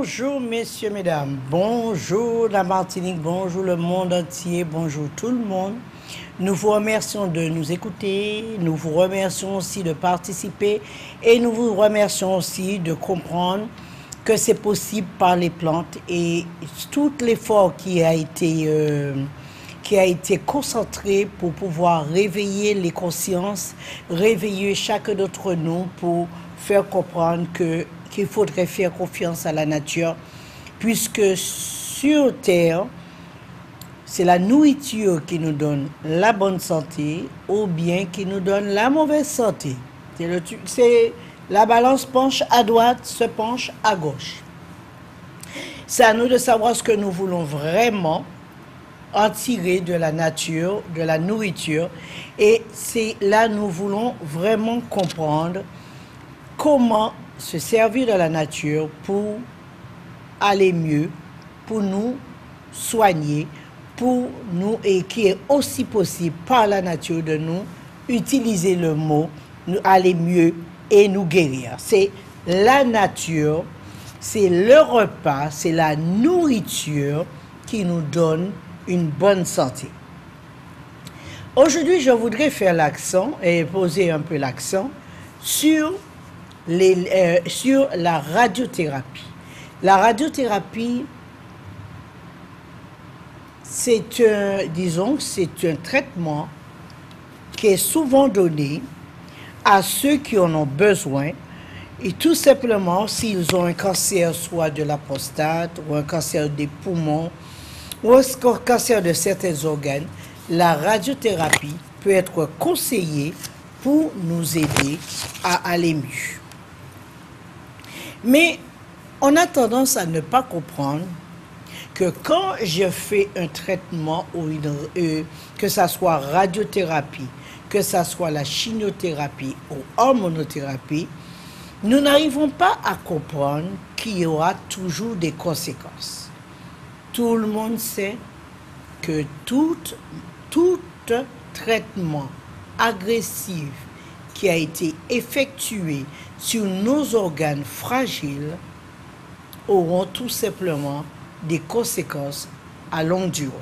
Bonjour messieurs, mesdames, bonjour la Martinique, bonjour le monde entier, bonjour tout le monde. Nous vous remercions de nous écouter, nous vous remercions aussi de participer et nous vous remercions aussi de comprendre que c'est possible par les plantes et tout l'effort qui a été concentré pour pouvoir réveiller les consciences, réveiller chacun d'entre nous pour faire comprendre qu'il faudrait faire confiance à la nature, puisque sur Terre, c'est la nourriture qui nous donne la bonne santé ou bien qui nous donne la mauvaise santé. La balance penche à droite, se penche à gauche. C'est à nous de savoir ce que nous voulons vraiment en tirer de la nature, de la nourriture. Et c'est là nous voulons vraiment comprendre comment se servir de la nature pour aller mieux, pour nous soigner, pour nous, et qui est aussi possible par la nature de nous utiliser le mot, nous aller mieux et nous guérir. C'est la nature, c'est le repas, c'est la nourriture qui nous donne une bonne santé. Aujourd'hui, je voudrais faire l'accent et poser un peu l'accent sur la radiothérapie. La radiothérapie, c'est un traitement qui est souvent donné à ceux qui en ont besoin, et tout simplement s'ils ont un cancer, soit de la prostate, ou un cancer des poumons, ou un cancer de certains organes. La radiothérapie peut être conseillée pour nous aider à aller mieux. Mais on a tendance à ne pas comprendre que quand je fais un traitement, que ce soit radiothérapie, que ce soit la chimiothérapie ou hormonothérapie, nous n'arrivons pas à comprendre qu'il y aura toujours des conséquences. Tout le monde sait que tout traitement agressif qui a été effectué sur nos organes fragiles auront tout simplement des conséquences à longue durée.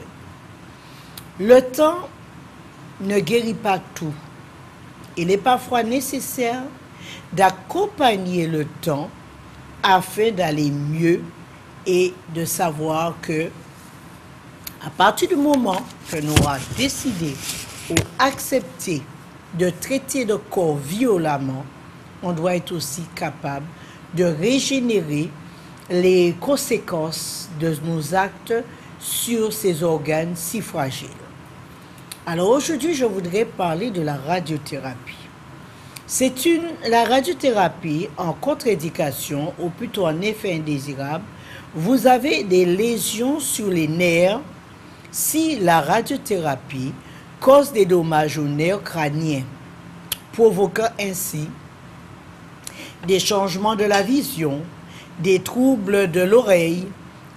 Le temps ne guérit pas tout. Il est parfois nécessaire d'accompagner le temps afin d'aller mieux et de savoir que à partir du moment que nous aurons décidé ou accepté de traiter le corps violemment, on doit être aussi capable de régénérer les conséquences de nos actes sur ces organes si fragiles. Alors aujourd'hui, je voudrais parler de la radiothérapie. La radiothérapie en contre-indication, ou plutôt en effet indésirable. Vous avez des lésions sur les nerfs si la radiothérapie cause des dommages aux nerfs crâniens, provoquant ainsi des changements de la vision, des troubles de l'oreille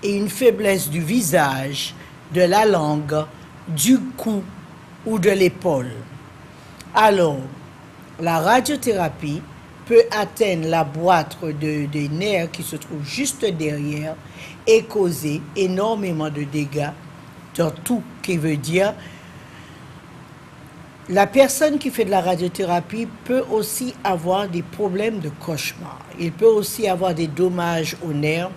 et une faiblesse du visage, de la langue, du cou ou de l'épaule. Alors, la radiothérapie peut atteindre la boîte des nerfs qui se trouve juste derrière et causer énormément de dégâts dans tout, qui veut dire la personne qui fait de la radiothérapie peut aussi avoir des problèmes de cauchemar. Il peut aussi avoir des dommages aux nerfs.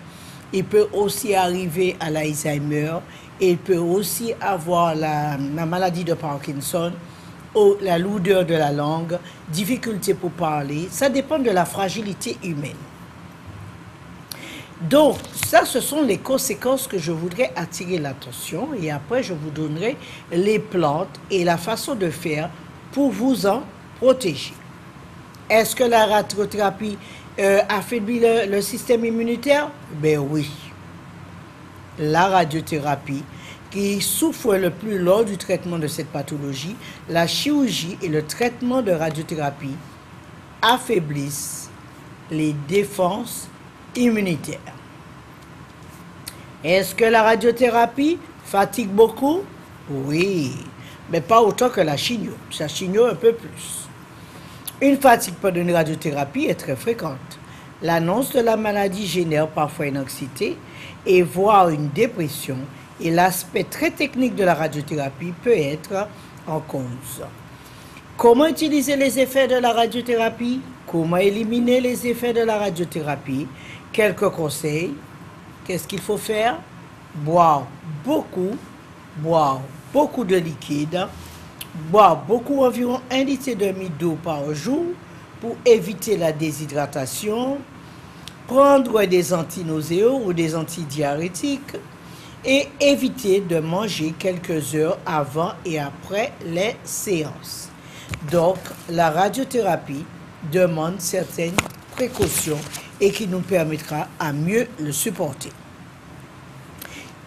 Il peut aussi arriver à l'Alzheimer. Il peut aussi avoir la maladie de Parkinson, ou la lourdeur de la langue, difficulté pour parler. Ça dépend de la fragilité humaine. Donc, ça, ce sont les conséquences que je voudrais attirer l'attention, et après, je vous donnerai les plantes et la façon de faire pour vous en protéger. Est-ce que la radiothérapie affaiblit le système immunitaire? Ben oui. La radiothérapie, qui souffre le plus lors du traitement de cette pathologie, la chirurgie et le traitement de radiothérapie affaiblissent les défenses immunitaires. Est-ce que la radiothérapie fatigue beaucoup? Oui, mais pas autant que la chimio. La chimio un peu plus. Une fatigue pendant une radiothérapie est très fréquente, L'annonce de la maladie génère parfois une anxiété et voire une dépression, et l'aspect très technique de la radiothérapie peut être en cause. Comment utiliser les effets de la radiothérapie? Comment éliminer les effets de la radiothérapie? Quelques conseils. Qu'est-ce qu'il faut faire? Boire beaucoup de liquide, boire beaucoup, environ 1,5 litre d'eau par jour pour éviter la déshydratation, prendre des antinauséaux ou des antidiurétiques et éviter de manger quelques heures avant et après les séances. Donc, la radiothérapie demande certaines précautions et qui nous permettra à mieux le supporter.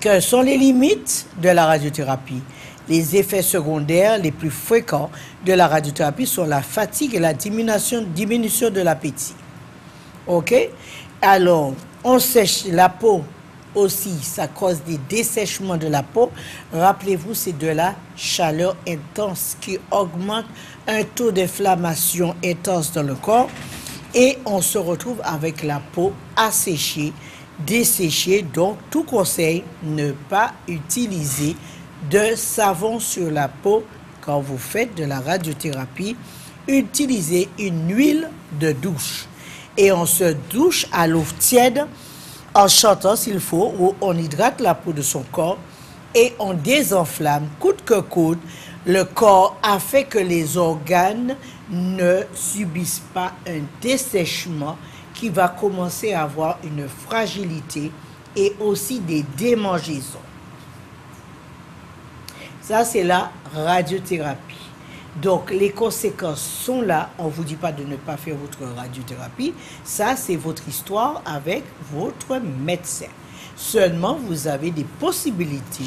Quelles sont les limites de la radiothérapie? Les secondaires les plus fréquents de la radiothérapie sont la fatigue et la diminution de l'appétit. OK? Alors, on sèche la peau aussi, ça cause des dessèchements de la peau. Rappelez-vous, c'est de la chaleur intense qui augmente un taux d'inflammation intense dans le corps et on se retrouve avec la peau asséchée, desséchée. Donc, tout conseil, ne pas utiliser de savon sur la peau quand vous faites de la radiothérapie. Utilisez une huile de douche et on se douche à l'eau tiède en chantant s'il faut, ou on hydrate la peau de son corps et on désenflamme coûte que coûte le corps afin que les organes ne subissent pas un dessèchement qui va commencer à avoir une fragilité et aussi des démangeaisons. Ça, c'est la radiothérapie. Donc, les conséquences sont là. On ne vous dit pas de ne pas faire votre radiothérapie. Ça, c'est votre histoire avec votre médecin. Seulement, vous avez des possibilités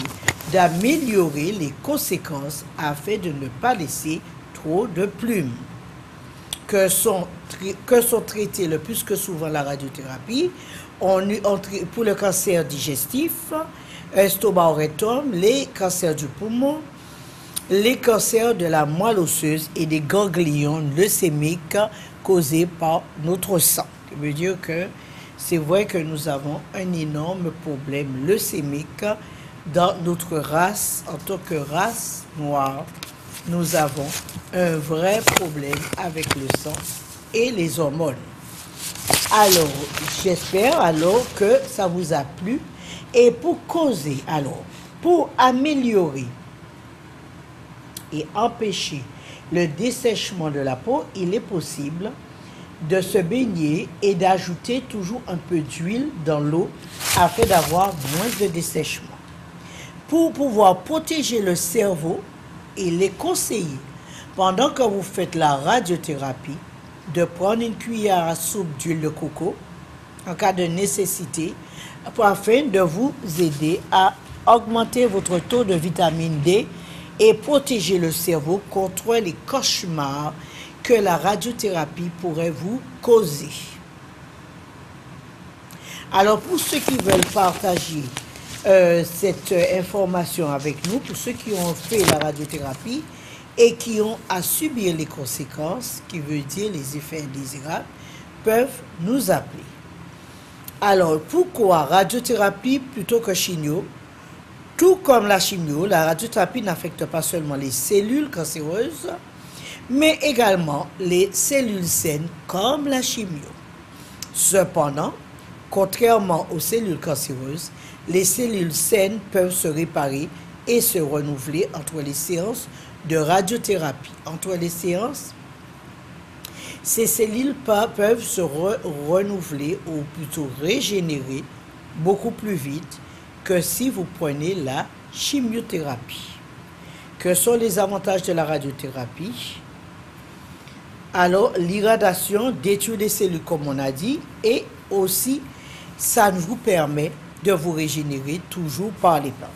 d'améliorer les conséquences afin de ne pas laisser trop de plumes. Que sont traités le plus que souvent la radiothérapie? Pour le cancer digestif, estomac rectum, les cancers du poumon, les cancers de la moelle osseuse et des ganglions leucémiques causés par notre sang. Ça veut dire que c'est vrai que nous avons un énorme problème leucémique dans notre race. En tant que race noire, nous avons un vrai problème avec le sang et les hormones. Alors, j'espère alors que ça vous a plu. Et pour causer, alors, pour améliorer et empêcher le dessèchement de la peau, il est possible de se baigner et d'ajouter toujours un peu d'huile dans l'eau afin d'avoir moins de dessèchement. Pour pouvoir protéger le cerveau, il est conseillé, pendant que vous faites la radiothérapie, de prendre une cuillère à soupe d'huile de coco en cas de nécessité afin de vous aider à augmenter votre taux de vitamine D et protéger le cerveau contre les cauchemars que la radiothérapie pourrait vous causer. Alors, pour ceux qui veulent partager cette information avec nous, pour ceux qui ont fait la radiothérapie et qui ont à subir les conséquences, qui veut dire les effets indésirables, peuvent nous appeler. Alors, pourquoi radiothérapie plutôt que chimio? Tout comme la chimio, la radiothérapie n'affecte pas seulement les cellules cancéreuses, mais également les cellules saines comme la chimio. Cependant, contrairement aux cellules cancéreuses, les cellules saines peuvent se réparer et se renouveler entre les séances de radiothérapie. Entre les séances, ces cellules peuvent se renouveler ou plutôt régénérer beaucoup plus vite que si vous prenez la chimiothérapie. Que sont les avantages de la radiothérapie? Alors, l'irradiation détruit les cellules comme on a dit et aussi ça vous permet de vous régénérer toujours par les plantes.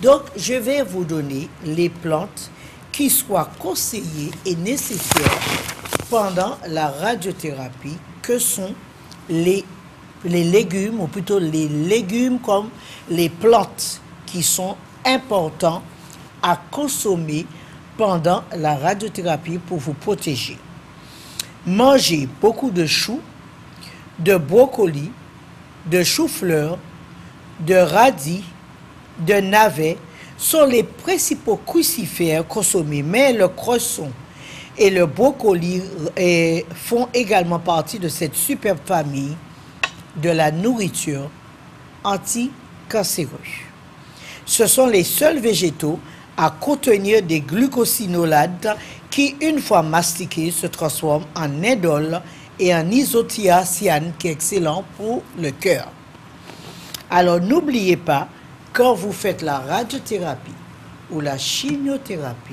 Donc, je vais vous donner les plantes qui soient conseillées et nécessaires pendant la radiothérapie, que sont les légumes, ou plutôt les légumes comme les plantes qui sont importants à consommer pendant la radiothérapie pour vous protéger. Mangez beaucoup de choux, de brocoli, de chou-fleur, de radis, de navets sont les principaux crucifères consommés, mais le cresson et le brocoli font également partie de cette superbe famille de la nourriture anticancéreuse. Ce sont les seuls végétaux à contenir des glucosinolates qui, une fois mastiqués, se transforment en indole et en isothiacyane qui est excellent pour le cœur. Alors n'oubliez pas, quand vous faites la radiothérapie ou la chimiothérapie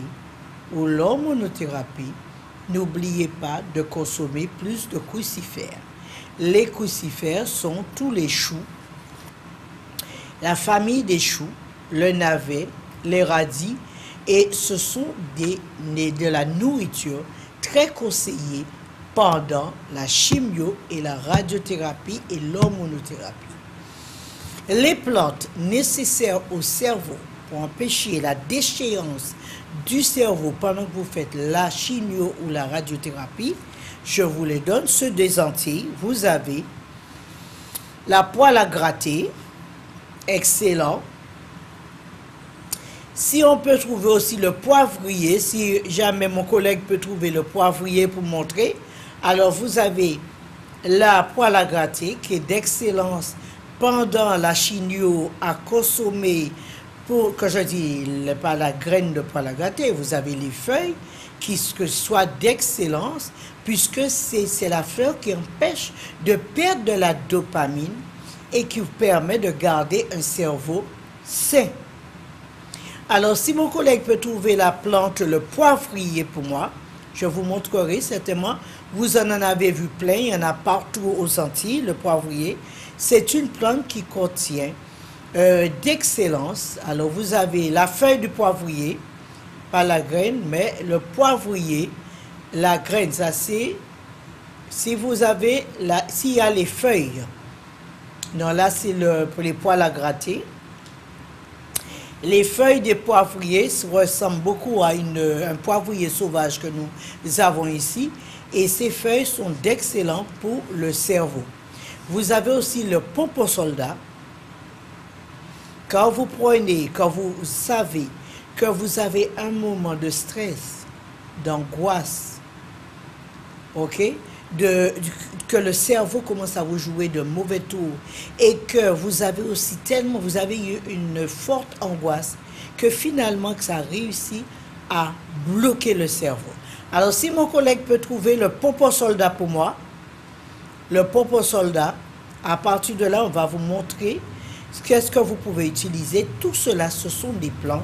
ou l'hormonothérapie, n'oubliez pas de consommer plus de crucifères. Les crucifères sont tous les choux, la famille des choux, le navet, les radis, et ce sont de la nourriture très conseillée pendant la chimio et la radiothérapie et l'hormonothérapie. Les plantes nécessaires au cerveau pour empêcher la déchéance du cerveau pendant que vous faites la chimio ou la radiothérapie, je vous les donne. Ceux des Antilles, vous avez la poêle à gratter, excellent. Si on peut trouver aussi le poivrier, si jamais mon collègue peut trouver le poivrier pour montrer, alors vous avez la poêle à gratter qui est d'excellence pendant la chimio à consommer pour, que je dis, pas la graine de poêle à gratter, vous avez les feuilles qui soient d'excellence puisque c'est la fleur qui empêche de perdre de la dopamine et qui vous permet de garder un cerveau sain. Alors, si mon collègue peut trouver la plante, le poivrier pour moi, je vous montrerai certainement. Vous en avez vu plein, il y en a partout aux Antilles, le poivrier. C'est une plante qui contient d'excellence. Alors, vous avez la feuille du poivrier, pas la graine, mais le poivrier, la graine, ça c'est, si vous avez, s'il y a les feuilles, non, là c'est pour les poêles à gratter. Les feuilles des poivriers ressemblent beaucoup à un poivrier sauvage que nous avons ici. Et ces feuilles sont d'excellentes pour le cerveau. Vous avez aussi le poposoldat. Quand vous prenez, quand vous savez que vous avez un moment de stress, d'angoisse, ok, que le cerveau commence à vous jouer de mauvais tours et que vous avez aussi tellement, vous avez eu une forte angoisse que finalement que ça réussit à bloquer le cerveau. Alors si mon collègue peut trouver le poposoldat pour moi, le poposoldat, à partir de là on va vous montrer qu'est-ce que vous pouvez utiliser. Tout cela, ce sont des plantes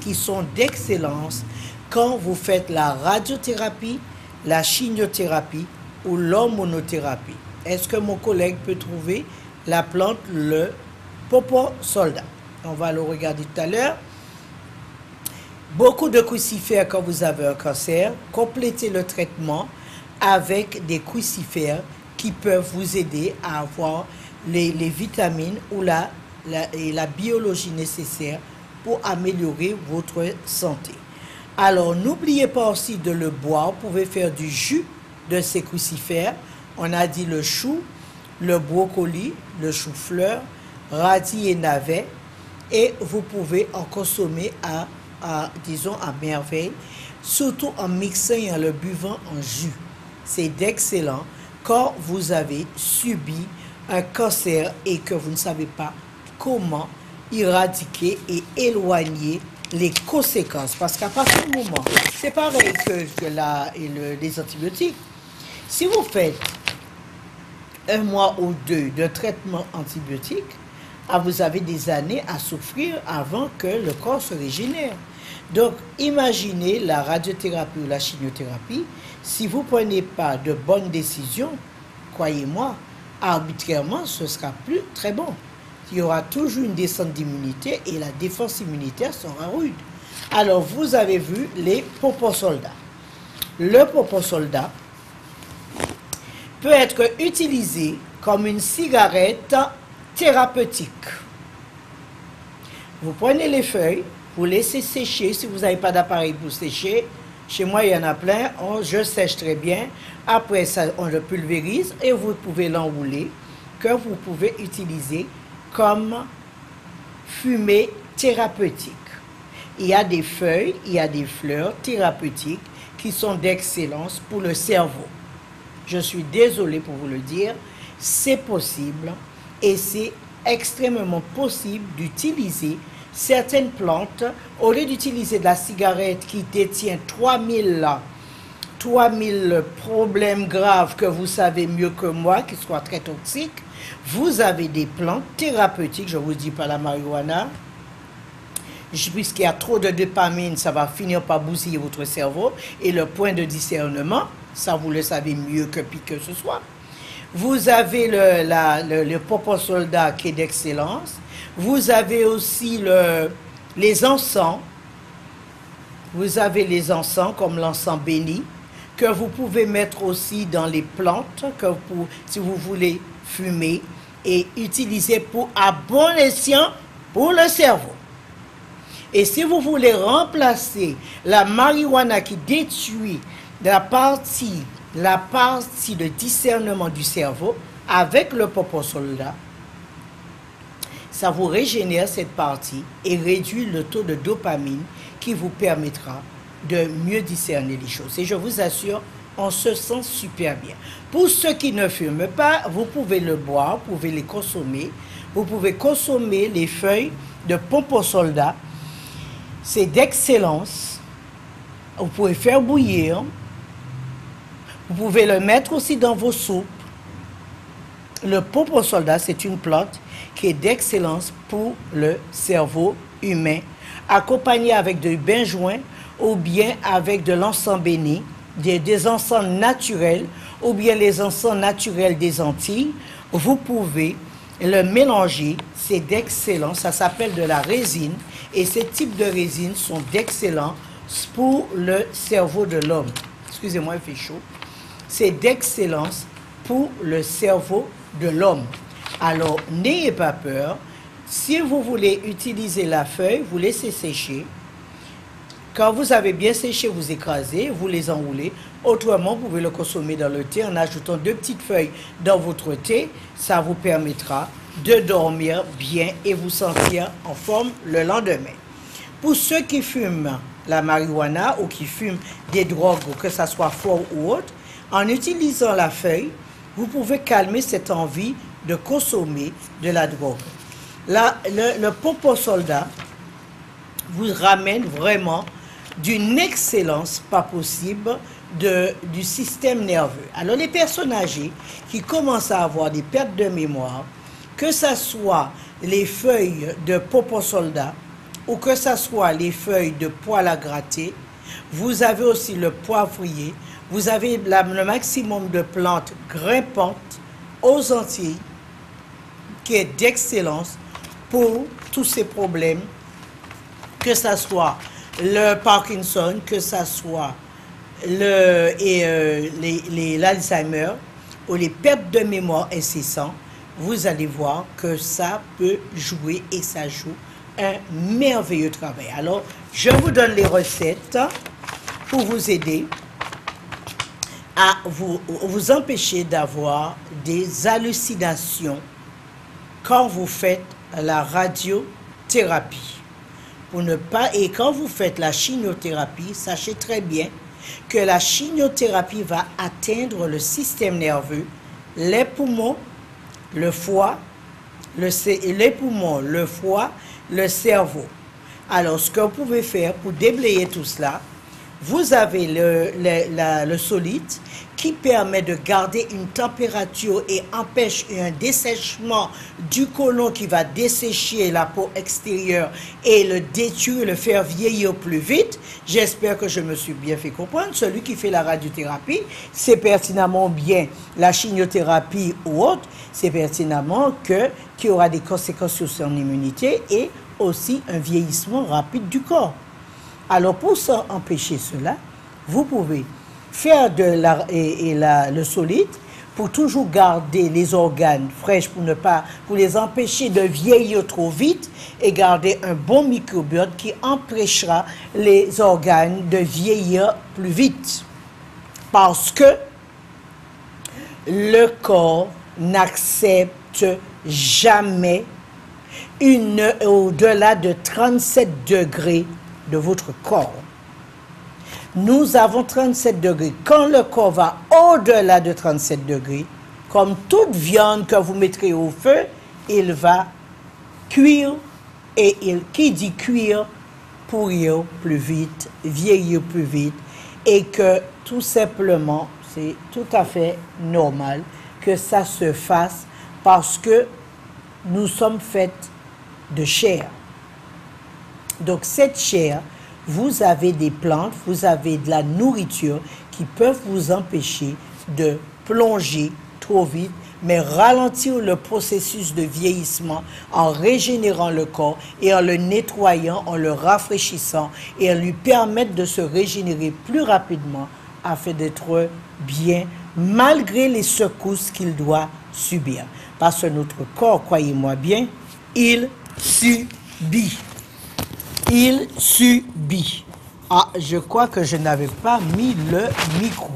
qui sont d'excellence quand vous faites la radiothérapie, la chimiothérapie ou l'hormonothérapie. Est-ce que mon collègue peut trouver la plante, le poposoldat? On va le regarder tout à l'heure. Beaucoup de crucifères quand vous avez un cancer. Complétez le traitement avec des crucifères qui peuvent vous aider à avoir les vitamines ou la biologie nécessaire pour améliorer votre santé. Alors, n'oubliez pas aussi de le boire. Vous pouvez faire du jus de ces crucifères. On a dit le chou, le brocoli, le chou-fleur, radis et navets. Et vous pouvez en consommer disons, à merveille, surtout en mixant et en le buvant en jus. C'est d'excellent quand vous avez subi un cancer et que vous ne savez pas comment éradiquer et éloigner les conséquences. Parce qu'à partir du moment, c'est pareil que les antibiotiques. Si vous faites un mois ou deux de traitement antibiotique, vous avez des années à souffrir avant que le corps se régénère. Donc, imaginez la radiothérapie ou la chimiothérapie. Si vous ne prenez pas de bonnes décisions, croyez-moi, arbitrairement, ce sera plus très bon. Il y aura toujours une descente d'immunité et la défense immunitaire sera rude. Alors, vous avez vu les poposoldats. Le poposoldat peut être utilisé comme une cigarette thérapeutique. Vous prenez les feuilles, vous laissez sécher. Si vous n'avez pas d'appareil pour sécher, Chez moi, il y en a plein. Je sèche très bien. Après ça, on le pulvérise et vous pouvez l'enrouler, que vous pouvez utiliser comme fumée thérapeutique. Il y a des feuilles, il y a des fleurs thérapeutiques qui sont d'excellence pour le cerveau. Je suis désolée pour vous le dire, c'est possible et c'est extrêmement possible d'utiliser certaines plantes au lieu d'utiliser de la cigarette qui détient 3000 problèmes graves que vous savez mieux que moi, qui soient très toxiques. Vous avez des plantes thérapeutiques, je ne vous dis pas la marijuana, puisqu'il y a trop de dopamine, ça va finir par bousiller votre cerveau. Et le point de discernement, ça vous le savez mieux que ce soit. Vous avez le poposolda qui est d'excellence. Vous avez aussi les encens. Vous avez les encens comme l'encens béni, que vous pouvez mettre aussi dans les plantes, si vous voulez fumer, et utiliser à bon escient pour le cerveau. Et si vous voulez remplacer la marijuana qui détruit la partie de discernement du cerveau avec le poposolda, ça vous régénère cette partie et réduit le taux de dopamine qui vous permettra de mieux discerner les choses. Et je vous assure, on se sent super bien. Pour ceux qui ne fument pas, vous pouvez le boire, vous pouvez les consommer. Vous pouvez consommer les feuilles de poposolda. C'est d'excellence. Vous pouvez faire bouillir. Vous pouvez le mettre aussi dans vos soupes. Le poposolda, c'est une plante qui est d'excellence pour le cerveau humain, accompagné avec du benjoin ou bien avec de l'encens béni, des encens naturels ou bien les encens naturels des Antilles. Vous pouvez le mélanger, c'est d'excellent, ça s'appelle de la résine et ces types de résines sont d'excellents pour le cerveau de l'homme. Excusez-moi, il fait chaud. C'est d'excellence pour le cerveau de l'homme. Alors, n'ayez pas peur. Si vous voulez utiliser la feuille, vous laissez sécher. Quand vous avez bien séché, vous écrasez, vous les enroulez. Autrement, vous pouvez le consommer dans le thé en ajoutant 2 petites feuilles dans votre thé. Ça vous permettra de dormir bien et vous sentir en forme le lendemain. Pour ceux qui fument la marijuana ou qui fument des drogues, que ce soit fort ou autre, en utilisant la feuille, vous pouvez calmer cette envie de consommer de la drogue. Là, le poposolda vous ramène vraiment d'une excellence pas possible du système nerveux. Alors les personnes âgées qui commencent à avoir des pertes de mémoire, que ce soit les feuilles de poposolda ou que ce soit les feuilles de poil à gratter, vous avez aussi le poivrier, vous avez le maximum de plantes grimpantes aux Antilles qui est d'excellence pour tous ces problèmes, que ce soit le Parkinson, que ce soit l'Alzheimer ou les pertes de mémoire incessantes. Vous allez voir que ça peut jouer et ça joue un merveilleux travail. Alors, je vous donne les recettes pour vous aider à vous empêcher d'avoir des hallucinations quand vous faites la radiothérapie. Et quand vous faites la chimiothérapie, sachez très bien que la chimiothérapie va atteindre le système nerveux, les poumons, le foie, le cerveau. Alors, ce que vous pouvez faire pour déblayer tout cela, vous avez le solide qui permet de garder une température et empêche un dessèchement du côlon qui va dessécher la peau extérieure et le détruire, le faire vieillir plus vite. J'espère que je me suis bien fait comprendre. Celui qui fait la radiothérapie, c'est pertinemment bien la chimiothérapie ou autre, c'est pertinemment qu'il y aura des conséquences sur son immunité et aussi un vieillissement rapide du corps. Alors pour empêcher cela, vous pouvez faire le solide pour toujours garder les organes fraîches, pour les empêcher de vieillir trop vite et garder un bon microbiote qui empêchera les organes de vieillir plus vite. Parce que le corps n'accepte jamais au-delà de 37 degrés de votre corps. Nous avons 37 degrés. Quand le corps va au-delà de 37 degrés, comme toute viande que vous mettrez au feu, il va cuire. Et qui dit cuire, pourrir plus vite, vieillir plus vite. Et que tout simplement, c'est tout à fait normal que ça se fasse parce que nous sommes faits de chair. Donc cette chair, vous avez des plantes, vous avez de la nourriture qui peuvent vous empêcher de plonger trop vite, mais ralentir le processus de vieillissement en régénérant le corps et en le nettoyant, en le rafraîchissant et en lui permettre de se régénérer plus rapidement afin d'être bien malgré les secousses qu'il doit subir. Parce que notre corps, croyez-moi bien, il subit. Il subit. Ah, je crois que je n'avais pas mis le micro.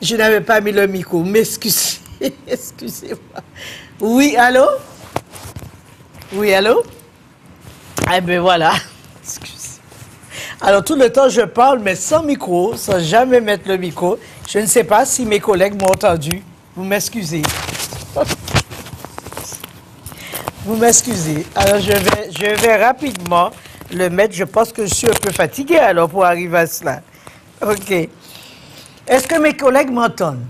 Je n'avais pas mis le micro. M'excusez. Excusez-moi. Oui, allô? Oui, allô? Eh bien, voilà. Excusez. Alors, tout le temps, je parle, mais sans micro, sans jamais mettre le micro. Je ne sais pas si mes collègues m'ont entendu. Vous m'excusez. Vous m'excusez. Alors, je vais rapidement le mettre. Je pense que je suis un peu fatiguée, alors, pour arriver à cela. OK. Est-ce que mes collègues m'entendent?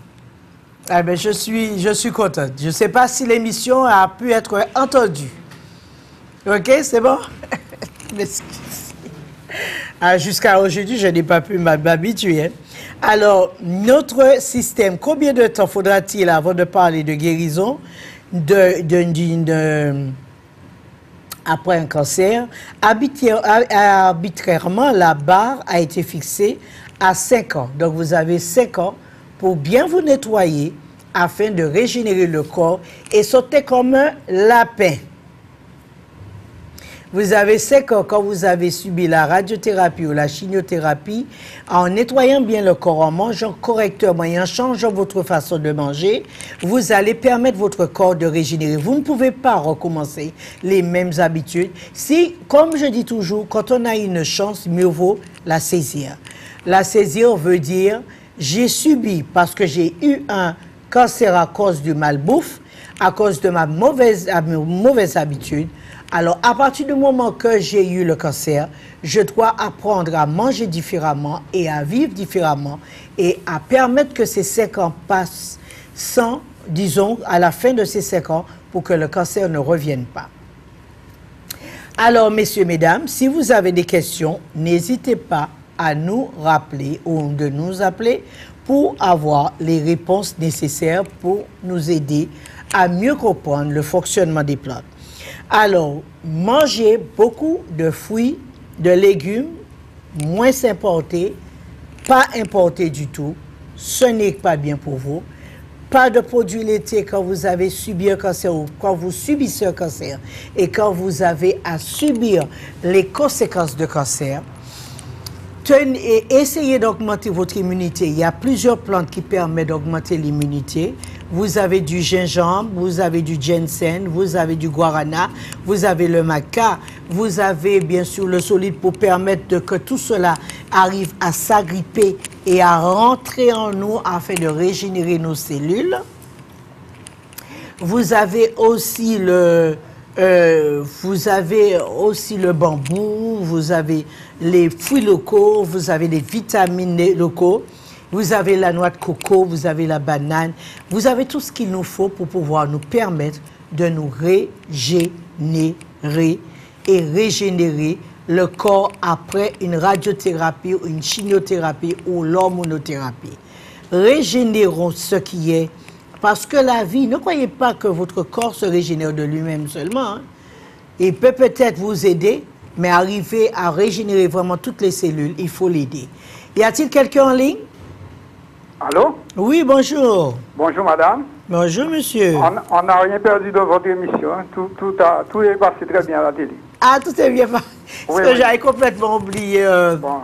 Ah ben, je suis contente. Je ne sais pas si l'émission a pu être entendue. OK, c'est bon? M'excusez. Ah, jusqu'à aujourd'hui, je n'ai pas pu m'habituer. Hein. Alors, notre système, combien de temps faudra-t-il avant de parler de guérison après un cancer? Arbitrairement, la barre a été fixée à 5 ans. Donc, vous avez 5 ans pour bien vous nettoyer afin de régénérer le corps et sauter comme un lapin. Vous avez 5 ans quand vous avez subi la radiothérapie ou la chimiothérapie, en nettoyant bien le corps, en mangeant correctement et en changeant votre façon de manger, vous allez permettre votre corps de régénérer. Vous ne pouvez pas recommencer les mêmes habitudes. Si, comme je dis toujours, quand on a une chance, mieux vaut la saisir. La saisir veut dire, j'ai subi parce que j'ai eu un cancer à cause du malbouffe, à cause de ma mauvaise habitude. Alors, à partir du moment que j'ai eu le cancer, je dois apprendre à manger différemment et à vivre différemment et à permettre que ces 5 ans passent sans, disons, à la fin de ces 5 ans pour que le cancer ne revienne pas. Alors, messieurs, mesdames, si vous avez des questions, n'hésitez pas à nous rappeler ou de nous appeler pour avoir les réponses nécessaires pour nous aider à mieux comprendre le fonctionnement des plantes. Alors, mangez beaucoup de fruits, de légumes, moins importés, pas importés du tout. Ce n'est pas bien pour vous. Pas de produits laitiers quand vous avez subi un cancer ou quand vous subissez un cancer et quand vous avez à subir les conséquences de cancer. Essayez d'augmenter votre immunité. Il y a plusieurs plantes qui permettent d'augmenter l'immunité. Vous avez du gingembre, vous avez du ginseng, vous avez du guarana, vous avez le maca, vous avez bien sûr le solide pour permettre que tout cela arrive à s'agripper et à rentrer en nous afin de régénérer nos cellules. Vous avez aussi le bambou, vous avez les fruits locaux, vous avez les vitamines locaux, vous avez la noix de coco, vous avez la banane, vous avez tout ce qu'il nous faut pour pouvoir nous permettre de nous régénérer et régénérer le corps après une radiothérapie, une chimiothérapie ou l'hormonothérapie. Régénérons ce qui est. Parce que la vie, ne croyez pas que votre corps se régénère de lui-même seulement. Hein. Il peut peut-être vous aider, mais arriver à régénérer vraiment toutes les cellules, il faut l'aider. Y a-t-il quelqu'un en ligne? Allô? Oui, bonjour. Bonjour, madame. Bonjour, monsieur. On n'a rien perdu de votre émission. Hein. Tout est passé très bien à la télé. Ah, tout est bien. Parce Oui, que oui. j'avais complètement oublié. Bon.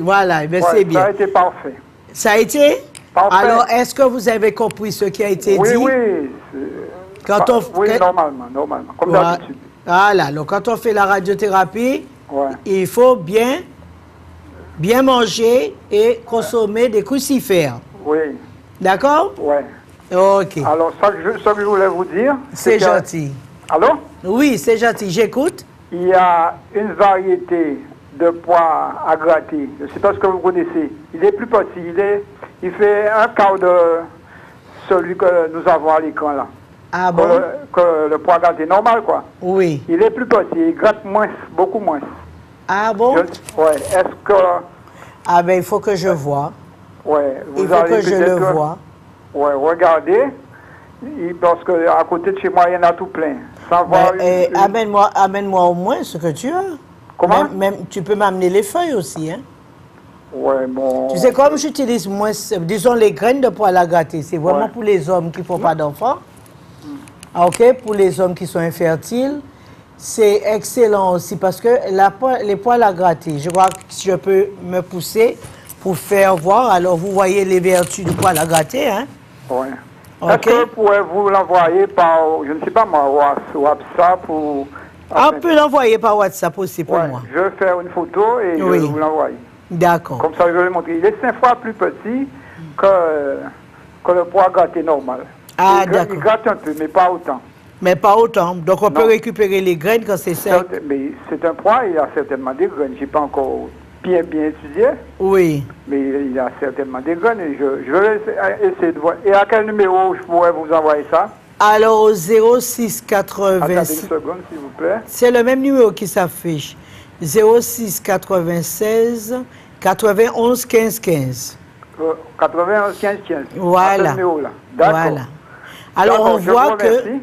Voilà, mais Ouais, c'est bien. Ça a été parfait. Ça a été? Parfait. Alors, est-ce que vous avez compris ce qui a été Oui, dit? oui. Quand on... Oui, normalement, comme Voilà. d'habitude. Voilà, donc quand on fait la radiothérapie, Ouais. il faut bien manger et consommer des crucifères. Oui, D'accord? ouais. Ok. Alors, ça que je voulais vous dire... C'est que- gentil. Allô? Oui, c'est gentil. J'écoute. Il y a une variété de pois à gratter. Je ne sais pas ce que vous connaissez. Il est plus petit. Il fait un quart de celui que nous avons à l'écran là. Ah bon? Que le pois gratté normal, quoi. Oui. Il est plus petit. Il gratte moins, beaucoup moins. Ah bon? Ouais. Est-ce que... Ah ben, il faut que je vois. Ouais. Il faut que je le peut-être- vois. Ouais, regardez. Parce que à côté de chez moi, il y en a tout plein. Sans voir Ben, amène-moi au moins ce que tu as. Comment? Même, tu peux m'amener les feuilles aussi, hein? Ouais, bon... Tu sais, comme j'utilise moins, disons, les graines de poil à gratter, c'est vraiment Ouais. pour les hommes qui ne font pas d'enfants. OK? Pour les hommes qui sont infertiles, c'est excellent aussi parce que les poils à gratter, je crois que je peux me pousser pour faire voir. Alors, vous voyez les vertus du poil à gratter, hein? Ouais. Ok. Est-ce que pouvez-vous l'envoyer par, je ne sais pas moi, WhatsApp ou... On peut l'envoyer par WhatsApp aussi pour Ouais, moi. je vais faire une photo et Oui. je vais vous l'envoyer. D'accord. Comme ça, je vais le montrer. Il est 5 fois plus petit que le pois gratté normal. Ah, Il d'accord. gratte un peu, mais pas autant. Mais pas autant. Donc, on peut Non. récupérer les graines quand c'est sec. Mais c'est un pois, il a certainement des graines. Je n'ai pas encore bien étudié, Oui. mais il a certainement des graines. Et je vais essayer de voir. Et à quel numéro je pourrais vous envoyer ça? Alors, au 06 Attendez 86... une seconde, s'il vous plaît. C'est le même numéro qui s'affiche. 06 96 91 15 15. 91 15 15. Voilà. À ce numéro-là. D'accord. Voilà. Alors, D'accord, on je vous voit que... remercie.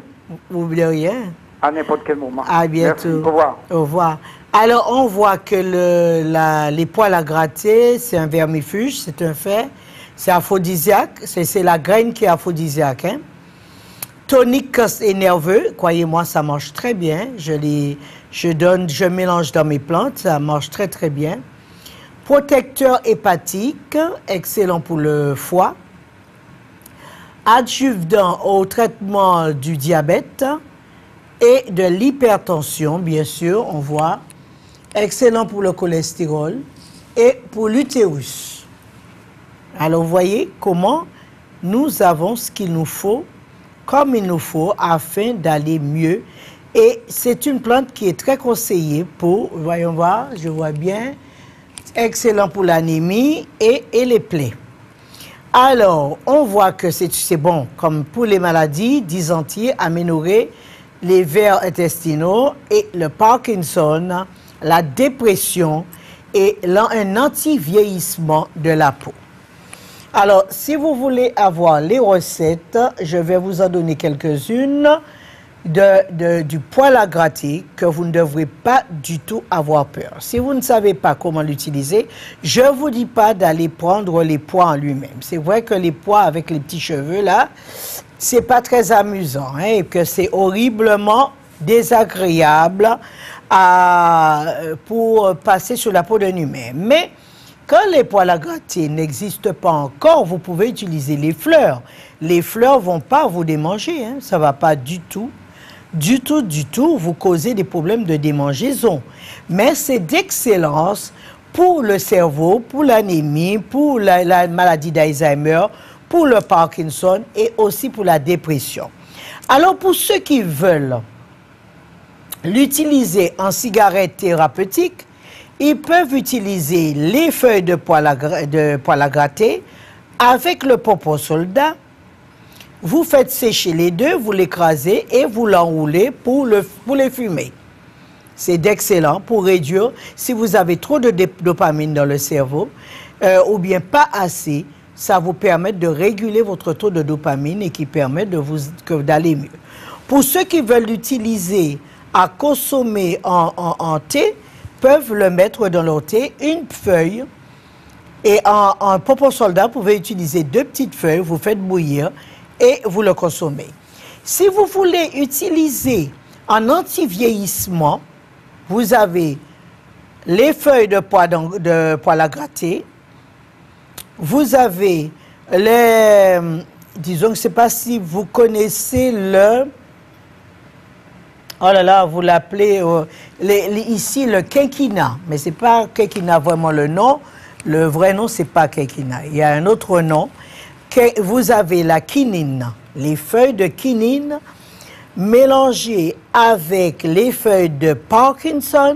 Vous de rien. À n'importe quel moment. À bientôt. Merci. Au revoir. Au revoir. Alors, on voit que les poils à gratter, c'est un vermifuge, c'est un fait. C'est aphrodisiaque. C'est la graine qui est aphrodisiaque. Hein? Tonique et nerveux, croyez-moi, ça marche très bien. Je mélange dans mes plantes, ça marche très très bien. Protecteur hépatique, excellent pour le foie. Adjuvant au traitement du diabète et de l'hypertension, bien sûr, on voit. Excellent pour le cholestérol et pour l'utérus. Alors, vous voyez comment nous avons ce qu'il nous faut, comme il nous faut, afin d'aller mieux. Et c'est une plante qui est très conseillée pour, voyons voir, je vois bien, excellent pour l'anémie et les plaies. Alors, on voit que c'est bon, comme pour les maladies, dysenterie, aménorrhée, les vers intestinaux et le Parkinson, la dépression et un anti-vieillissement de la peau. Alors, si vous voulez avoir les recettes, je vais vous en donner quelques-unes du poil à gratter que vous ne devrez pas du tout avoir peur. Si vous ne savez pas comment l'utiliser, je ne vous dis pas d'aller prendre les pois en lui-même. C'est vrai que les pois avec les petits cheveux là, c'est pas très amusant, hein, et que c'est horriblement désagréable pour passer sur la peau d'un humain. Mais quand les poils à gratter n'existent pas encore, vous pouvez utiliser les fleurs. Les fleurs ne vont pas vous démanger, hein, ça ne va pas du tout. Du tout, vous causez des problèmes de démangeaison. Mais c'est d'excellence pour le cerveau, pour l'anémie, pour la maladie d'Alzheimer, pour le Parkinson et aussi pour la dépression. Alors, pour ceux qui veulent l'utiliser en cigarette thérapeutique, ils peuvent utiliser les feuilles de poil à gratter avec le pompon soldat. Vous faites sécher les deux, vous l'écrasez et vous l'enroulez pour les fumer. C'est d'excellent pour réduire, si vous avez trop de dopamine dans le cerveau, ou bien pas assez, ça vous permet de réguler votre taux de dopamine et qui permet d'aller mieux. Pour ceux qui veulent l'utiliser à consommer en thé, peuvent le mettre dans leur thé, une feuille. Et en popo soldat, vous pouvez utiliser 2 petites feuilles, vous faites bouillir et vous le consommez. Si vous voulez utiliser en anti-vieillissement, vous avez les feuilles de poil à gratter, vous avez les, disons, je ne sais pas si vous connaissez le, oh là là, vous l'appelez ici le quinquina, mais ce n'est pas quinquina vraiment le nom. Le vrai nom, ce n'est pas quinquina. Il y a un autre nom. Vous avez la quinine, les feuilles de quinine mélangées avec les feuilles de Parkinson,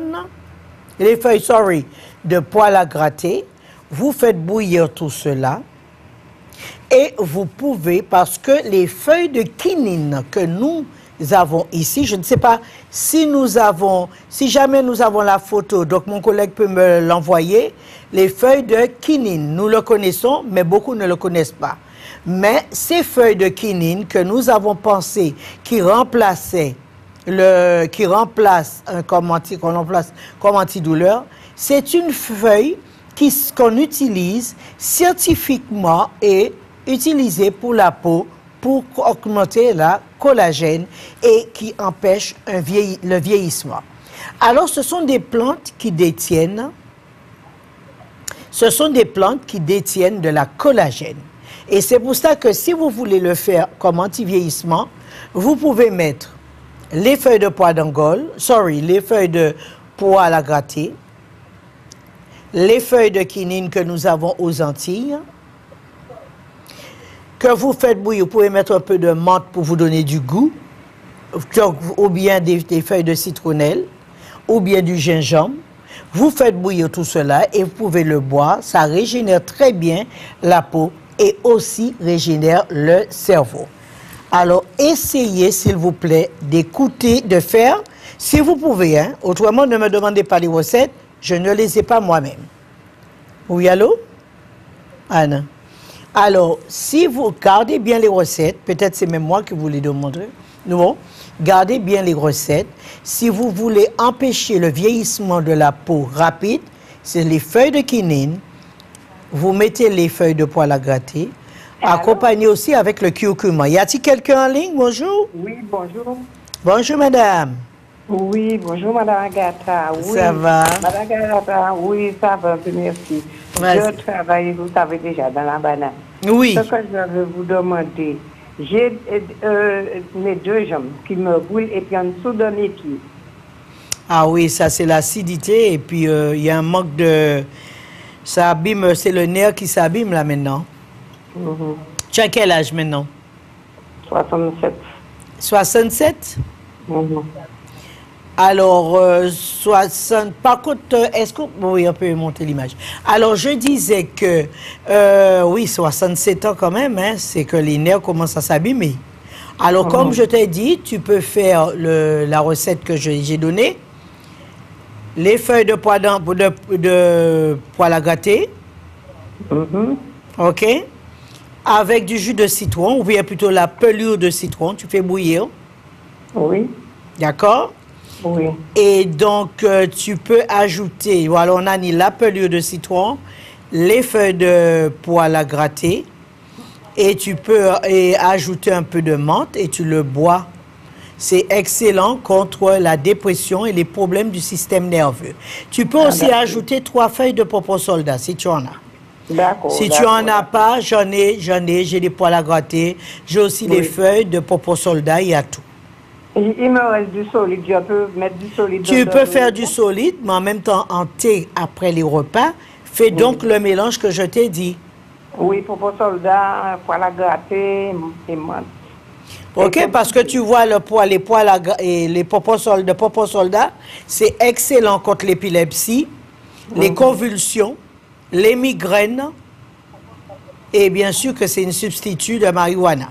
les feuilles, de poil à gratter. Vous faites bouillir tout cela et vous pouvez, parce que les feuilles de quinine que nous avons ici, je ne sais pas si jamais nous avons la photo, donc mon collègue peut me l'envoyer, les feuilles de quinine, nous le connaissons, mais beaucoup ne le connaissent pas. Mais ces feuilles de quinine que nous avons pensé qui remplacent comme antidouleur, c'est une feuille qu'on utilise scientifiquement et utilisée pour la peau pour augmenter la collagène et qui empêche le vieillissement. Alors, ce sont des plantes qui détiennent de la collagène. Et c'est pour ça que si vous voulez le faire comme anti-vieillissement, vous pouvez mettre les feuilles de pois d'Angole, les feuilles de poil à gratter, les feuilles de quinine que nous avons aux Antilles, que vous faites bouillir. Vous pouvez mettre un peu de menthe pour vous donner du goût, ou bien des feuilles de citronnelle, ou bien du gingembre. Vous faites bouillir tout cela et vous pouvez le boire. Ça régénère très bien la peau et aussi régénère le cerveau. Alors, essayez, s'il vous plaît, d'écouter, de faire, si vous pouvez. Hein. Autrement, ne me demandez pas les recettes, je ne les ai pas moi-même. Oui, allô? Anna. Alors, si vous gardez bien les recettes, peut-être c'est même moi qui vous les demanderai. Non, gardez bien les recettes. Si vous voulez empêcher le vieillissement de la peau rapide, c'est les feuilles de quinine. Vous mettez les feuilles de poil à gratter, accompagné aussi avec le curcuma. Y a-t-il quelqu'un en ligne? Bonjour. Oui, bonjour. Bonjour, madame. Oui, bonjour, madame Agatha. Oui, ça va? Madame Agatha, oui, ça va, merci. Je travaille, vous savez déjà, dans la banane. Oui. Ce que je veux vous demander, j'ai mes 2 jambes qui me brûlent et puis en dessous de mes pieds. Ah oui, ça c'est l'acidité et puis il y a un manque de... Ça abîme, c'est le nerf qui s'abîme là maintenant. Tu as quel âge maintenant? 67. 67? Alors, 60... Par contre, est-ce que... Oui, on peut monter l'image. Alors, je disais que, oui, 67 ans quand même, hein, c'est que les nerfs commencent à s'abîmer. Alors, comme je t'ai dit, tu peux faire la recette que j'ai donnée. Les feuilles de poil à gratter. OK? Avec du jus de citron, ou bien plutôt la pelure de citron, tu fais bouillir. Oui. D'accord? Oui. Et donc, tu peux ajouter, voilà, on a mis la pelure de citron, les feuilles de poil à gratter, et tu peux ajouter un peu de menthe et tu le bois. C'est excellent contre la dépression et les problèmes du système nerveux. Tu peux aussi ajouter 3 feuilles de popo soldat, si tu en as. D'accord. Si tu n'en as pas, j'en ai, j'ai des poils à gratter, j'ai aussi des feuilles de popo soldat, il y a tout. Il me reste du solide, je peux mettre du solide. Tu peux faire du solide, mais en même temps, en thé après les repas, fais donc le mélange que je t'ai dit. Oui, popo soldat, poil à gratter et menthe. OK, parce que tu vois les poils et les popo soldat, c'est excellent contre l'épilepsie, les convulsions, les migraines, et bien sûr que c'est une substitut de marijuana.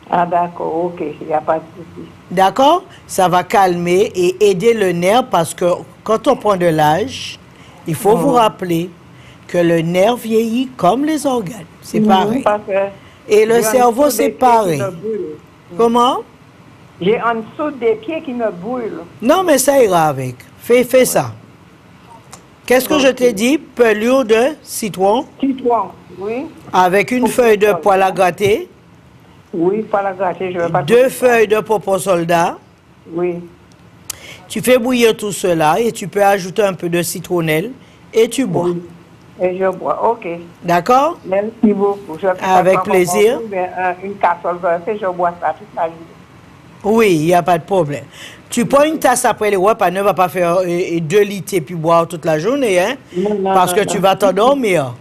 Ah d'accord, OK, il n'y a pas de souci. D'accord? Ça va calmer et aider le nerf parce que quand on prend de l'âge, il faut vous rappeler que le nerf vieillit comme les organes. C'est pareil. Et le cerveau, c'est pareil. Comment? J'ai en dessous des pieds qui me brûlent. Non, mais ça ira avec. Fais ça. Qu'est-ce que je t'ai dit? Pelure de citron Citron, oui. avec une feuille de poêle à gratter, Oui, poêle à gratter, je ne vais pas... 2 feuilles de poposolda. Oui. Tu fais bouillir tout cela et tu peux ajouter un peu de citronnelle et tu bois. Oui. Et je bois, ok. D'accord? Merci beaucoup. Je fais Avec ça plaisir. une casserole versée, je bois ça toute la journée. Oui, il n'y a pas de problème. Tu prends une tasse après les repas, ne va pas faire 2 litres et puis boire toute la journée, hein? Non, Parce que non, tu non. vas t'endormir.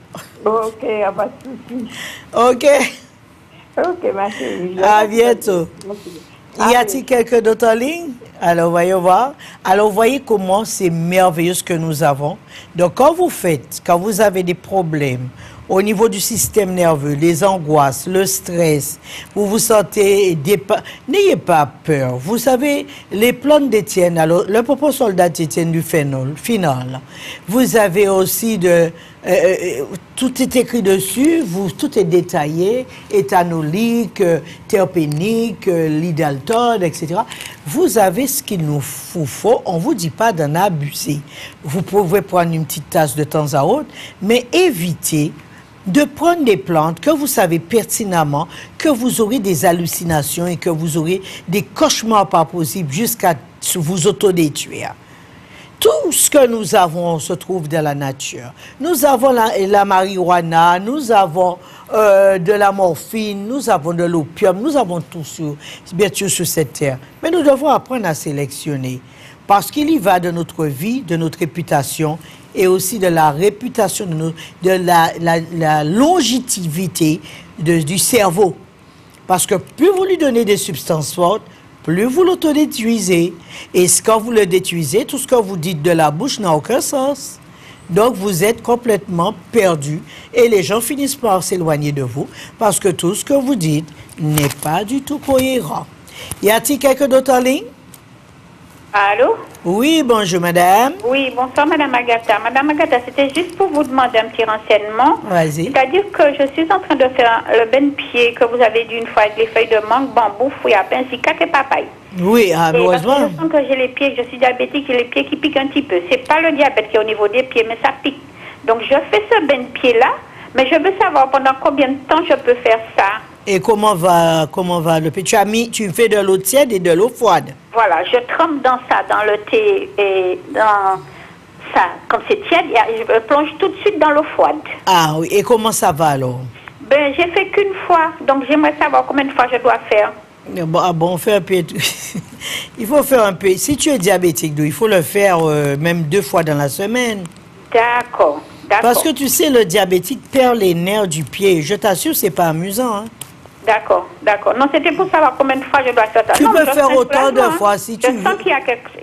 Ok, il n'y a pas de souci. OK? Ok, ma chérie. À bientôt. Y a-t-il quelqu'un d'autre en ligne? Alors, voyons voir. Alors, voyez comment c'est merveilleux ce que nous avons. Donc, quand vous avez des problèmes au niveau du système nerveux, les angoisses, le stress, vous vous sentez n'ayez pas peur. Vous savez, les plantes d'Étienne, alors, le propos soldat d'Étienne du phénol. Vous avez aussi tout est écrit dessus, tout est détaillé, éthanolique, terpénique, lidaltone, etc. Vous avez ce qu'il nous faut. On ne vous dit pas d'en abuser. Vous pouvez prendre une petite tasse de temps à autre, mais évitez de prendre des plantes que vous savez pertinemment que vous aurez des hallucinations et que vous aurez des cauchemars pas possibles jusqu'à vous autodétruire. Tout ce que nous avons se trouve dans la nature. Nous avons la marijuana, nous avons de la morphine, nous avons de l'opium, nous avons tout bien sûr sur cette terre. Mais nous devons apprendre à sélectionner parce qu'il y va de notre vie, de notre réputation et aussi de la réputation, de la longévité du cerveau. Parce que plus vous lui donnez des substances fortes, plus vous l'autodétruisez. Et quand vous le détruisez, tout ce que vous dites de la bouche n'a aucun sens. Donc, vous êtes complètement perdu et les gens finissent par s'éloigner de vous parce que tout ce que vous dites n'est pas du tout cohérent. Y a-t-il quelqu'un d'autre en ligne? Allô? Oui, bonjour madame. Oui, bonsoir madame Agatha. Madame Agatha, c'était juste pour vous demander un petit renseignement. Vas-y. C'est-à-dire que je suis en train de faire le ben-pied que vous avez dit une fois avec les feuilles de mangue, bambou, fouillapin, cicac et papaye. Oui, Parce que heureusement. je sens que j'ai les pieds, je suis diabétique, j'ai les pieds qui piquent un petit peu. C'est pas le diabète qui est au niveau des pieds, mais ça pique. Donc je fais ce ben-pied-là, mais je veux savoir pendant combien de temps je peux faire ça. Et comment va le pied? Tu fais de l'eau tiède et de l'eau froide. Voilà, je trempe dans ça, dans le thé et dans ça. Comme c'est tiède, je plonge tout de suite dans l'eau froide. Ah oui, et comment ça va alors? Ben, j'ai fait qu'une fois, donc j'aimerais savoir combien de fois je dois faire. Bon, faire un peu. Il faut faire un peu. Si tu es diabétique, il faut le faire même 2 fois dans la semaine. D'accord, d'accord. Parce que tu sais, le diabétique perd les nerfs du pied. Je t'assure, c'est pas amusant. Hein? D'accord, d'accord. Non, c'était pour savoir combien de fois je dois faire ça. Tu non, peux faire autant de fois si tu veux. Je sens qu'il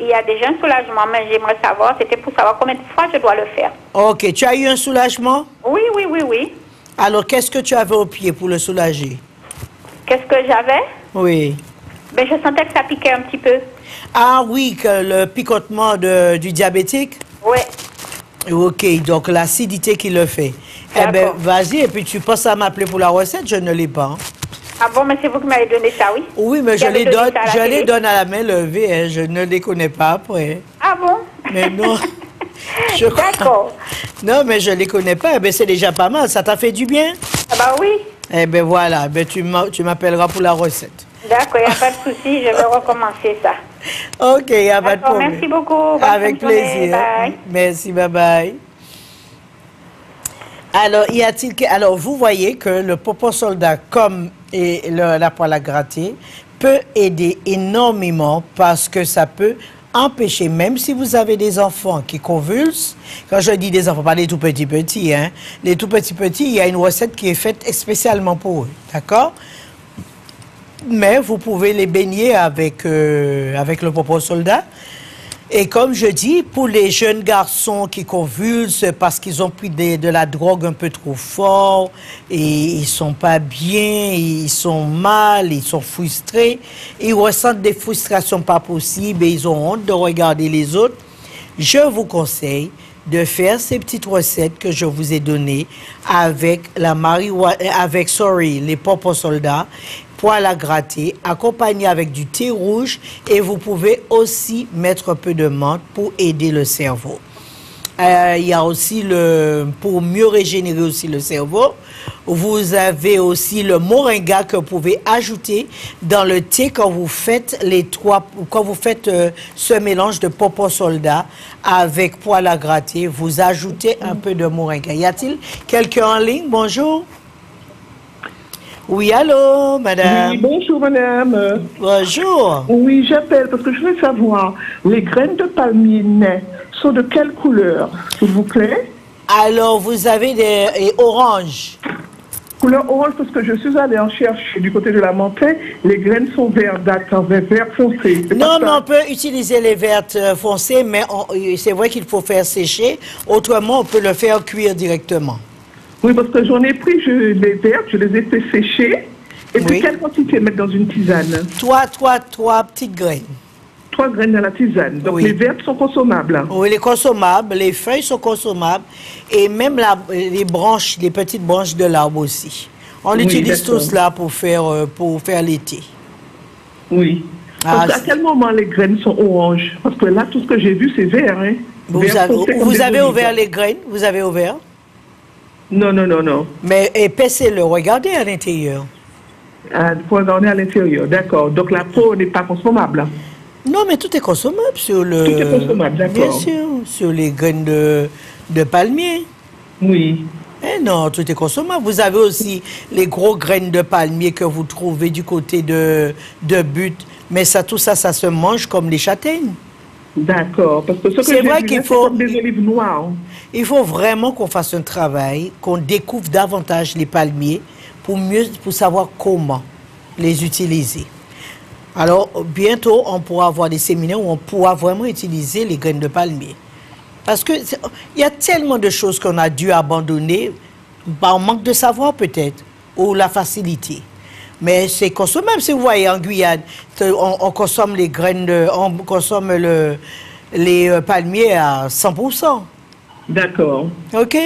y a déjà un soulagement, mais j'aimerais savoir, c'était pour savoir combien de fois je dois le faire. Ok, tu as eu un soulagement? Oui, oui, oui, oui. Alors, qu'est-ce que tu avais au pied pour le soulager? Qu'est-ce que j'avais? Oui. Ben, je sentais que ça piquait un petit peu. Ah oui, que le picotement du diabétique? Oui. Ok, donc l'acidité qui le fait. Eh bien, vas-y, et puis tu penses à m'appeler pour la recette, je ne l'ai pas. Hein. Ah bon, mais c'est vous qui m'avez donné ça, oui? Oui, mais je les donne à la main levée, hein, je ne les connais pas après. Ah bon? Mais non. D'accord. Non, mais je ne les connais pas, eh bien, c'est déjà pas mal, ça t'a fait du bien? Ah bah oui. Eh bien voilà, ben, tu m'appelleras pour la recette. D'accord, il n'y a pas de souci, je vais recommencer ça. Ok, il n'y a pas de problème. Merci beaucoup. Bonne Avec fin de journée, plaisir. bye. Merci, bye bye. Alors, vous voyez que le popo soldat, comme la poêle à gratter, peut aider énormément parce que ça peut empêcher, même si vous avez des enfants qui convulsent, quand je dis des enfants, pas les tout petits, hein, les tout petits, il y a une recette qui est faite spécialement pour eux, d'accord? Mais vous pouvez les baigner avec le popo soldat. Et comme je dis, pour les jeunes garçons qui convulsent parce qu'ils ont pris de la drogue un peu trop fort et ils sont pas bien, ils sont mal, ils sont frustrés, ils ressentent des frustrations pas possibles et ils ont honte de regarder les autres, je vous conseille de faire ces petites recettes que je vous ai données avec les popos soldats, poêle à gratter, accompagné avec du thé rouge et vous pouvez aussi mettre un peu de menthe pour aider le cerveau. Il y a aussi pour mieux régénérer aussi le cerveau. Vous avez aussi le moringa que vous pouvez ajouter dans le thé quand vous faites ce mélange de popo soldat avec poêle à gratter. Vous ajoutez un peu de moringa. Y a-t-il quelqu'un en ligne? Bonjour. Oui, allô, madame. Oui, bonjour, madame. Bonjour. Oui, j'appelle parce que je veux savoir, les graines de palmier nains sont de quelle couleur, s'il vous plaît? Alors, vous avez des oranges. Couleur orange, parce que je suis allée en chercher du côté de la montagne, les graines sont vertes, d'accord, vert foncé. Non, mais on peut utiliser les vertes foncées, mais c'est vrai qu'il faut faire sécher. Autrement, on peut le faire cuire directement. Oui, parce que j'en ai pris les vertes, je les ai fait sécher. Et puis, quelle quantité mettre dans une tisane? Trois petites graines. 3 graines dans la tisane. Donc, les vertes sont consommables. Oui, les consommables, les feuilles sont consommables. Et même les branches, les petites branches de l'arbre aussi. On utilise tout cela pour faire l'été. Oui. À quel moment les graines sont oranges? Parce que là, tout ce que j'ai vu, c'est vert. Hein? Vous avez ouvert les graines? Vous avez ouvert? Non. Mais épaissez-le, regardez à l'intérieur. Il faut regarder à l'intérieur, d'accord. Donc la peau n'est pas consommable? Non, mais tout est consommable sur le... Tout est consommable, d'accord. Bien sûr, sur les graines de palmier. Oui. Eh non, tout est consommable. Vous avez aussi les gros graines de palmier que vous trouvez du côté de Butte. Mais tout ça se mange comme les châtaignes. D'accord, parce que ce que c'est vrai qu'il faut... des olives noires. Il faut vraiment qu'on fasse un travail, qu'on découvre davantage les palmiers pour savoir comment les utiliser. Alors, bientôt, on pourra avoir des séminaires où on pourra vraiment utiliser les graines de palmier. Parce qu'il y a tellement de choses qu'on a dû abandonner par manque de savoir peut-être, ou la facilité. Mais c'est consommable. Si vous voyez en Guyane, on consomme les graines, on consomme les palmiers à 100%. D'accord. OK?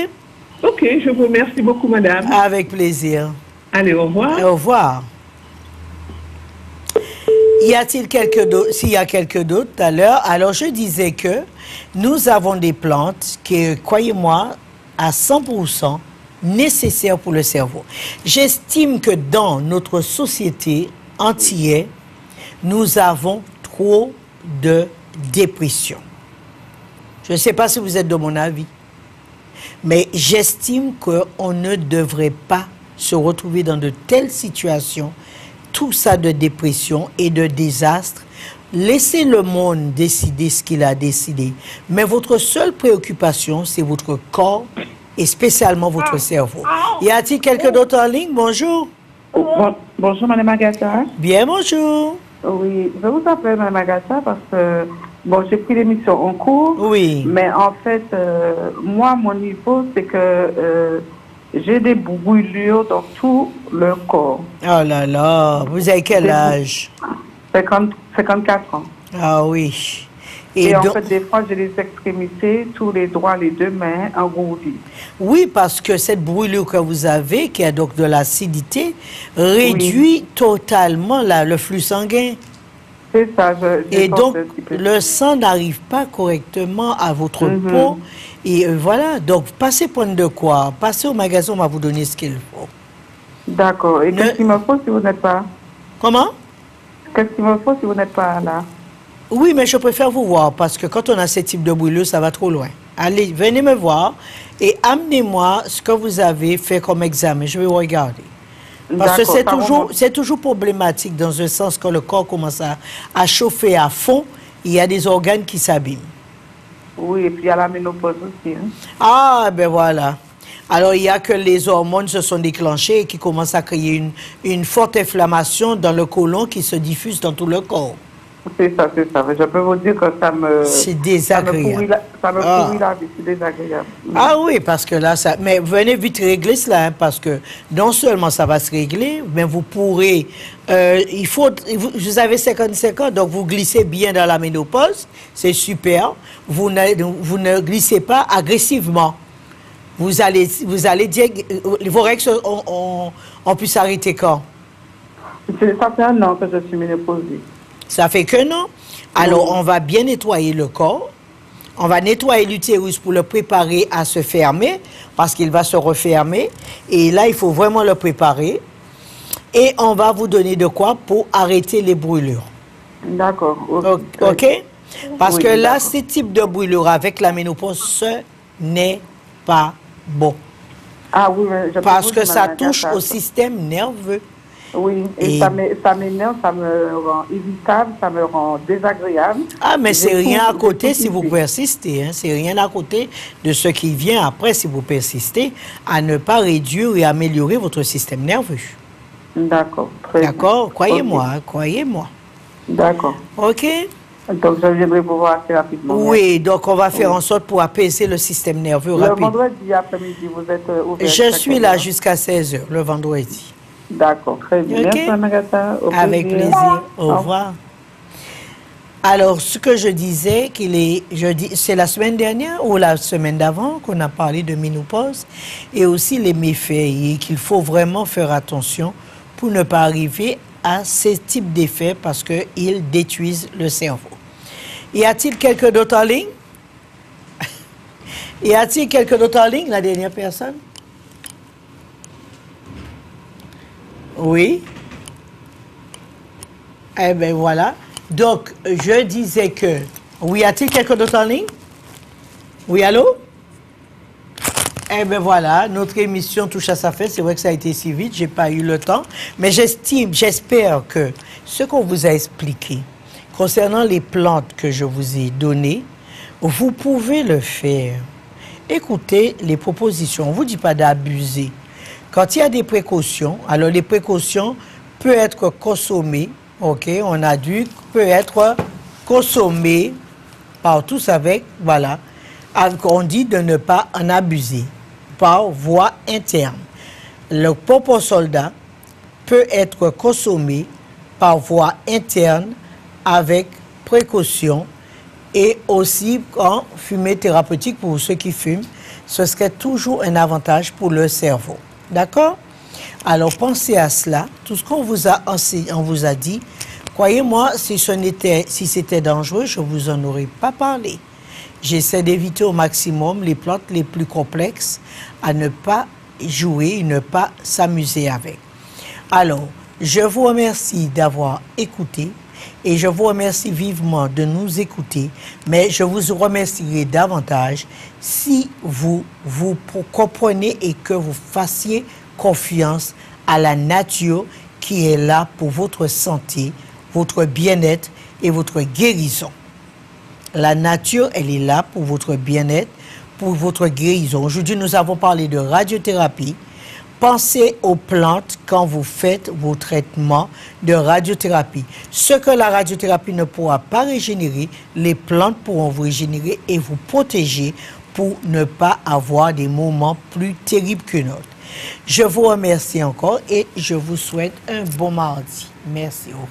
OK, je vous remercie beaucoup, madame. Avec plaisir. Allez, au revoir. Au revoir. Y a-t-il quelqu'un d'autre? S'il y a quelqu'un d'autre tout à l'heure, alors je disais que nous avons des plantes qui, croyez-moi, à 100% nécessaires pour le cerveau. J'estime que dans notre société entière, nous avons trop de dépression. Je ne sais pas si vous êtes de mon avis, mais j'estime qu'on ne devrait pas se retrouver dans de telles situations, tout ça de dépression et de désastre. Laissez le monde décider ce qu'il a décidé. Mais votre seule préoccupation, c'est votre corps et spécialement votre cerveau. Y a-t-il quelqu'un d'autre en ligne? Bonjour. Bonjour, Mme Agatha. Bien, bonjour. Oui, je vous appelle, Mme Agatha, parce que, j'ai pris l'émission en cours. Oui. Mais en fait, moi, mon niveau, c'est que j'ai des brûlures dans tout le corps. Oh là là, vous avez quel âge? 54 ans. Ah oui. Et en fait, des fois, j'ai les extrémités, tous les doigts, les deux mains engourdies. Oui, parce que cette brûlure que vous avez, qui a donc de l'acidité, réduit totalement le flux sanguin. C'est ça. Et donc, le sang n'arrive pas correctement à votre peau. Et voilà, donc passez prendre de quoi? Passez au magasin, on va vous donner ce qu'il faut. D'accord. Et qu'est-ce qu'il me faut si vous n'êtes pas? Comment? Qu'est-ce qu'il me faut si vous n'êtes pas là? Oui, mais je préfère vous voir parce que quand on a ce type de brûlure, ça va trop loin. Allez, venez me voir et amenez-moi ce que vous avez fait comme examen. Je vais regarder. Parce que c'est toujours problématique dans un sens quand le corps commence à chauffer à fond, il y a des organes qui s'abîment. Oui, et puis il y a la ménopause aussi. Hein. Ah, ben voilà. Alors, il y a que les hormones se sont déclenchées et qui commencent à créer une forte inflammation dans le côlon qui se diffuse dans tout le corps. C'est ça, c'est ça. Je peux vous dire que ça me... C'est désagréable. Ça me pourrit la vie, c'est désagréable. Ah oui, parce que là, ça... Mais venez vite régler cela, hein, parce que non seulement ça va se régler, mais vous pourrez... vous avez 55 ans, donc vous glissez bien dans la ménopause, c'est super. Vous ne glissez pas agressivement. Vous allez dire... Vos règles ont pu s'arrêter quand? Ça fait 1 an que je suis ménopausée. Ça fait que non. Alors, on va bien nettoyer le corps. On va nettoyer l'utérus pour le préparer à se fermer, parce qu'il va se refermer. Et là, il faut vraiment le préparer. Et on va vous donner de quoi pour arrêter les brûlures. D'accord. OK? Parce Oui, que là, d'accord. ce type de brûlure avec la ménopause, ce n'est pas bon. Ah oui, mais je Parce peux que vous ça demander touche ça. au système nerveux. Oui, Et- et ça m'énerve, ça me rend irritable, ça me rend désagréable. Ah, mais c'est J'ai rien tout- à j'ai côté tout si vous quitté. persistez. Hein. C'est rien à côté de ce qui vient après si vous persistez à ne pas réduire et améliorer votre système nerveux. D'accord, très bien. D'accord? Croyez-moi, Ok. hein, croyez-moi. D'accord. OK? Donc je viendrai vous voir assez rapidement. Oui, donc on va faire Oui. en sorte pour apaiser le système nerveux Le rapide. vendredi après-midi, vous êtes ouvert. Je jusqu'à suis quelle là heure? jusqu'à 16h le vendredi. D'accord, très bien. Ok. Merci, Mme Agatha. Au Avec plaisir. Au revoir. Alors, ce que je disais, c'est la semaine dernière ou la semaine d'avant qu'on a parlé de ménopause et aussi les méfaits et qu'il faut vraiment faire attention pour ne pas arriver à ces types d'effets parce qu'ils détruisent le cerveau. Y a-t-il quelqu'un d'autre en ligne? Y a-t-il quelqu'un d'autre en ligne, la dernière personne? Oui. Eh bien, voilà. Donc, je disais que... Oui, y a-t-il quelqu'un d'autre en ligne? Oui, allô? Eh bien, voilà, notre émission touche à sa fin. C'est vrai que ça a été si vite, j'ai pas eu le temps. Mais j'espère que ce qu'on vous a expliqué concernant les plantes que je vous ai données, vous pouvez le faire. Écoutez les propositions. On ne vous dit pas d'abuser. Quand il y a des précautions, alors les précautions peuvent être consommées, ok, on a dû, peut être consommées par tous avec, voilà, on dit de ne pas en abuser par voie interne. Le poposoldat peut être consommé par voie interne avec précaution et aussi en fumée thérapeutique pour ceux qui fument, ce serait toujours un avantage pour le cerveau. D'accord? Alors pensez à cela. Tout ce qu'on vous a enseigné, on vous a dit, croyez-moi, si c'était dangereux, je ne vous en aurais pas parlé. J'essaie d'éviter au maximum les plantes les plus complexes à ne pas jouer, ne pas s'amuser avec. Alors, je vous remercie d'avoir écouté et je vous remercie vivement de nous écouter, mais je vous remercierai davantage si vous comprenez et que vous fassiez confiance à la nature qui est là pour votre santé, votre bien-être et votre guérison. La nature, elle est là pour votre bien-être, pour votre guérison. Aujourd'hui, nous avons parlé de radiothérapie. Pensez aux plantes quand vous faites vos traitements de radiothérapie. Ce que la radiothérapie ne pourra pas régénérer, les plantes pourront vous régénérer et vous protéger pour ne pas avoir des moments plus terribles qu'une autre. Je vous remercie encore et je vous souhaite un bon mardi. Merci. Au revoir.